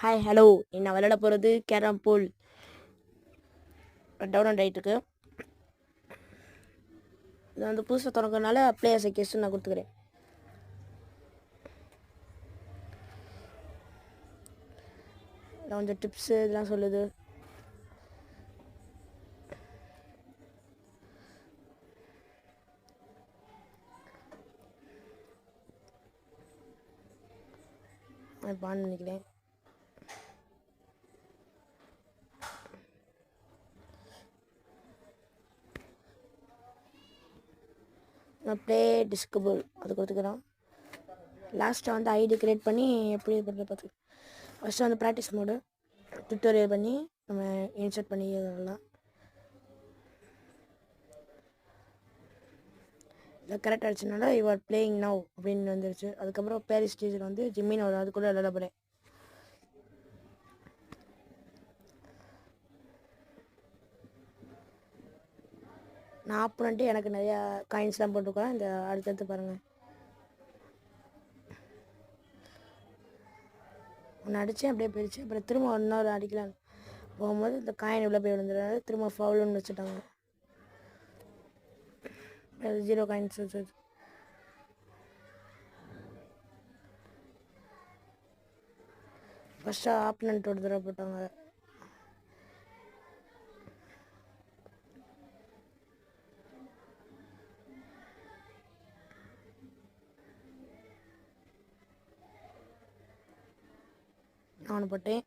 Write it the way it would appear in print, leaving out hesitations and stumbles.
Hi hello என்ன விளையாட போகிறது கேரம் போல் டவுன்லோட் ஆகிட்டுருக்கு. இது வந்து புதுசாக தொடங்குறதுனால பிளேயர்ஸ் கெஸ்ட்டு நான் கொடுத்துக்கிறேன். கொஞ்சம் டிப்ஸு இதெல்லாம் சொல்லுது. பான் நினைக்கிறேன். நான் ப்ளே டிஸ்கபிள் அது கொடுத்துக்கிறோம். லாஸ்ட்டாக வந்து ஐடி க்ரியேட் பண்ணி எப்படி பண்ணுறது பார்த்து ஃபஸ்ட்டு வந்து ப்ராக்டிஸ் மோடு டுட்டோரியல் பண்ணி நம்ம இன்சர்ட் பண்ணி இதெல்லாம் இல்லை கரெக்ட் ஆகிடுச்சுனால யுவர் பிளேயிங் நவ் அப்படின்னு வந்துருச்சு. அதுக்கப்புறம் பேரிஸ் ஸ்டேஜில் வந்து ஜிம்மின்னு ஒரு அது கூட விளையாட போகிறேன். நான் ஆப்போனண்ட்டு எனக்கு நிறையா காயின்ஸ்லாம் போட்டிருக்கேன். இந்த அடுத்தடுத்து பாருங்கள். ஒன்று அடித்தேன் அப்படியே போயிடுச்சு. அப்புறம் திரும்ப இன்னொரு அடிக்கலாம் போகும்போது இந்த காயின் உள்ள போய் விழுந்துடுறாரு. திரும்ப ஃபவுலுன்னு வச்சுட்டாங்க. 0 காயின்ஸ் வச்சு ஃபஸ்ட்டு ஆப்போனண்ட் ஒரு தடவை போட்டாங்க. நான் போட்டேன்.